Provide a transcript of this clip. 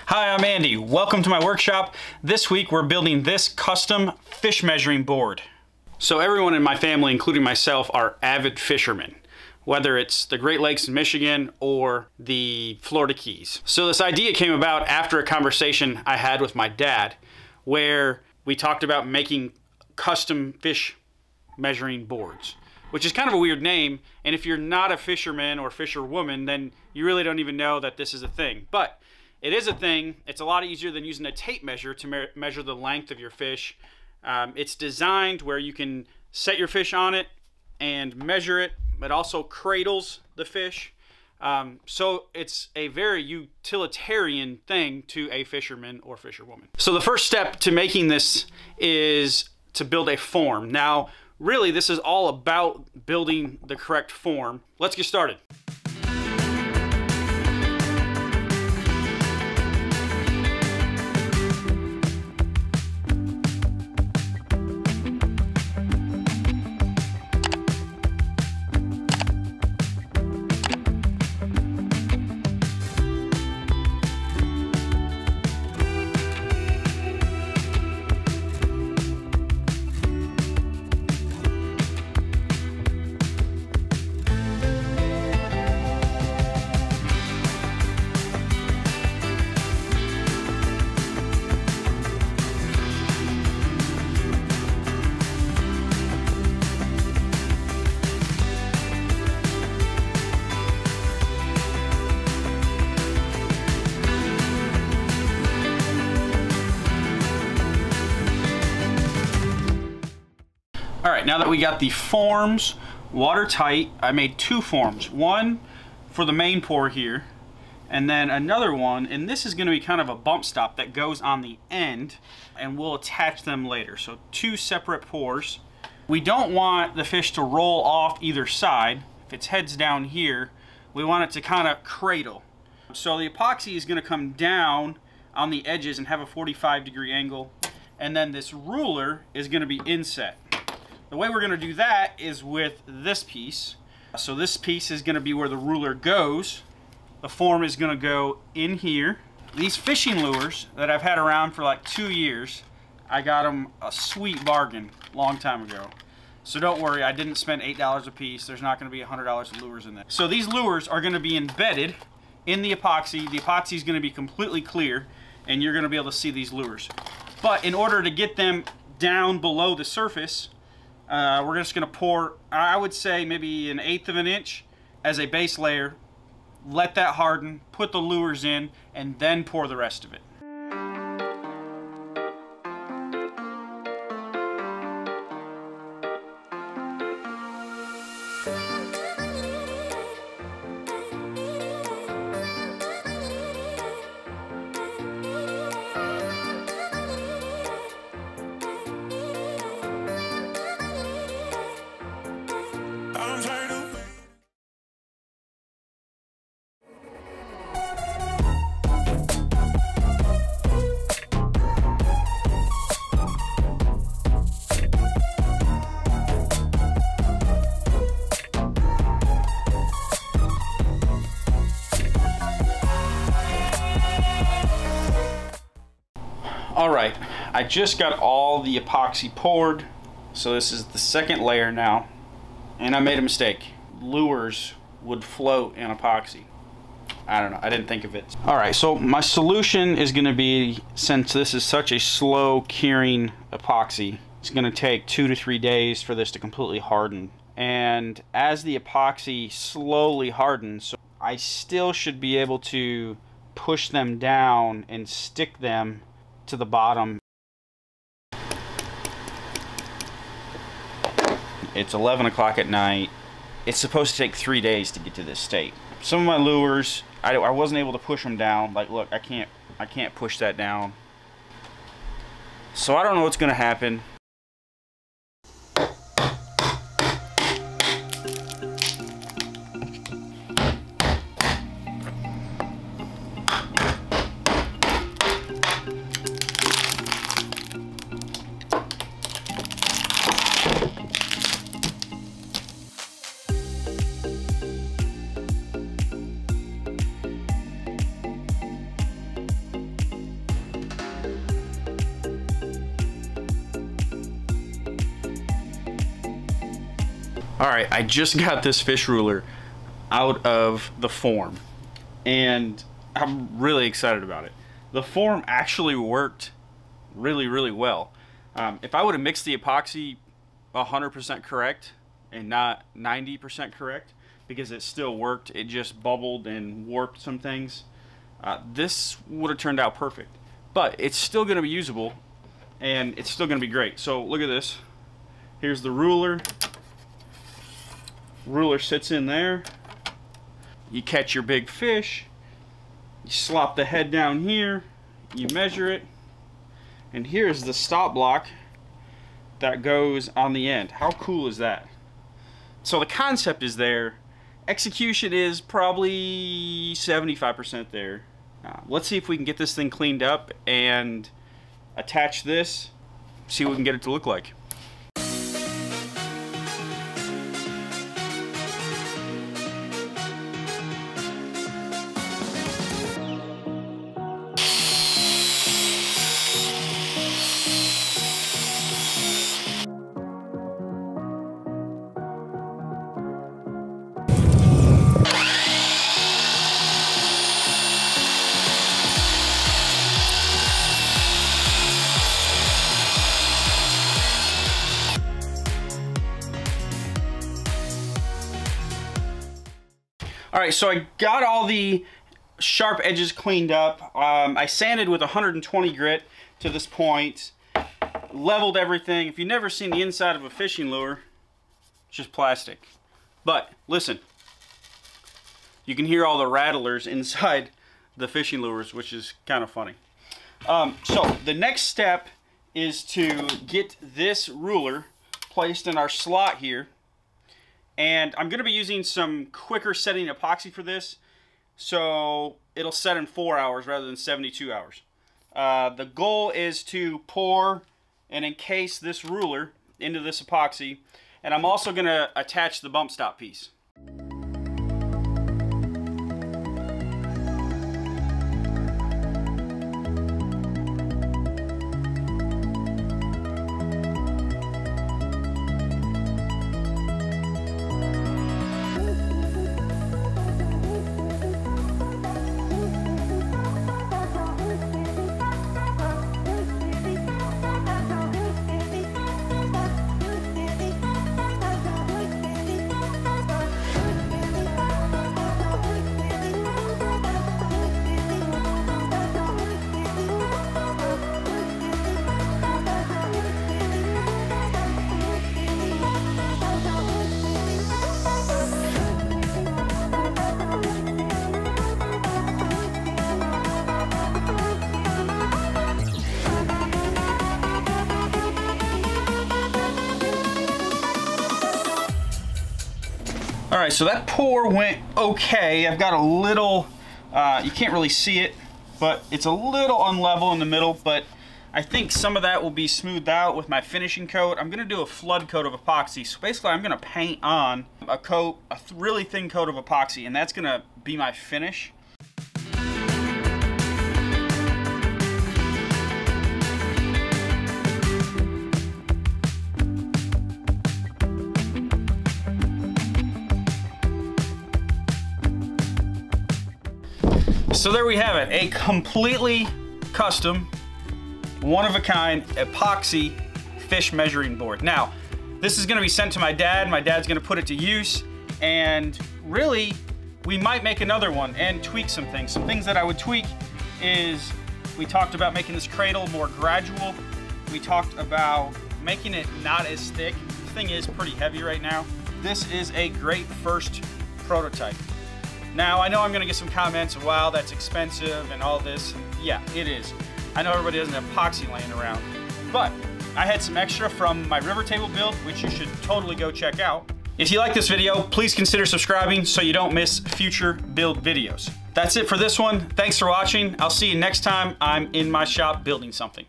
Hi, I'm Andy. Welcome to my workshop. This week we're building this custom fish measuring board. So everyone in my family, including myself, are avid fishermen, whether it's the Great Lakes in Michigan or the Florida Keys. So this idea came about after a conversation I had with my dad, where we talked about making custom fish measuring boards, which is kind of a weird name. And if you're not a fisherman or fisherwoman, then you really don't even know that this is a thing. But it is a thing. It's a lot easier than using a tape measure to measure the length of your fish. It's designed where you can set your fish on it and measure it. It also cradles the fish. So it's a very utilitarian thing to a fisherman or fisherwoman. So the first step to making this is to build a form. Now, really, this is all about building the correct form. Let's get started. All right, now that we got the forms watertight, I made two forms. One for the main pour here, and then another one, and this is gonna be kind of a bump stop that goes on the end, and we'll attach them later. So two separate pours. We don't want the fish to roll off either side. If its head's down here, we want it to kind of cradle. So the epoxy is gonna come down on the edges and have a 45-degree angle, and then this ruler is gonna be inset. The way we're going to do that is with this piece. So this piece is going to be where the ruler goes. The form is going to go in here. These fishing lures that I've had around for like 2 years, I got them a sweet bargain a long time ago. So don't worry, I didn't spend $8 a piece. There's not going to be $100 of lures in there. So these lures are going to be embedded in the epoxy. The epoxy is going to be completely clear, and you're going to be able to see these lures. But in order to get them down below the surface, we're just going to pour, I would say, maybe 1/8 of an inch as a base layer. Let that harden, put the lures in, and then pour the rest of it. All right, I just got all the epoxy poured, so this is the second layer now, and I made a mistake. Lures would float in epoxy. I don't know, I didn't think of it. All right, so my solution is gonna be, since this is such a slow curing epoxy, it's gonna take 2 to 3 days for this to completely harden. And as the epoxy slowly hardens, so I still should be able to push them down and stick them to the bottom. It's 11 o'clock at night. It's supposed to take 3 days to get to this state. Some of my lures, I wasn't able to push them down. Like, look, I can't push that down. So I don't know what's gonna happen. All right, I just got this fish ruler out of the form, and I'm really excited about it. The form actually worked really, really well. If I would have mixed the epoxy 100% correct and not 90% correct, because it still worked, it just bubbled and warped some things, this would have turned out perfect. But it's still going to be usable, and it's still going to be great. So look at this. Here's the ruler. Ruler sits in there. You catch your big fish, you slop the head down here, you measure it, and here's the stop block that goes on the end. How cool is that? So the concept is there. Execution is probably 75% there. Let's see if we can get this thing cleaned up and attach this, see what we can get it to look like. All right, so I got all the sharp edges cleaned up. I sanded with 120 grit to this point, leveled everything. If you've never seen the inside of a fishing lure, it's just plastic. But listen, you can hear all the rattlers inside the fishing lures, which is kind of funny. So the next step is to get this ruler placed in our slot here. And I'm going to be using some quicker setting epoxy for this, so it'll set in 4 hours rather than 72 hours. The goal is to pour and encase this ruler into this epoxy, and I'm also going to attach the bump stop piece. All right, so that pour went okay. I've got a little, you can't really see it, but it's a little unlevel in the middle, but I think some of that will be smoothed out with my finishing coat. I'm gonna do a flood coat of epoxy. So basically I'm gonna paint on a coat, a really thin coat of epoxy, and that's gonna be my finish. So there we have it, a completely custom, one-of-a-kind epoxy fish measuring board. Now, this is gonna be sent to my dad. My dad's gonna put it to use, and really, we might make another one and tweak some things. Some things that I would tweak is, we talked about making this cradle more gradual. We talked about making it not as thick. The thing is pretty heavy right now. This is a great first prototype. Now, I know I'm gonna get some comments of, wow, that's expensive and all this. Yeah, it is. I know everybody doesn't have epoxy laying around, but I had some extra from my river table build, which you should totally go check out. If you like this video, please consider subscribing so you don't miss future build videos. That's it for this one. Thanks for watching. I'll see you next time I'm in my shop building something.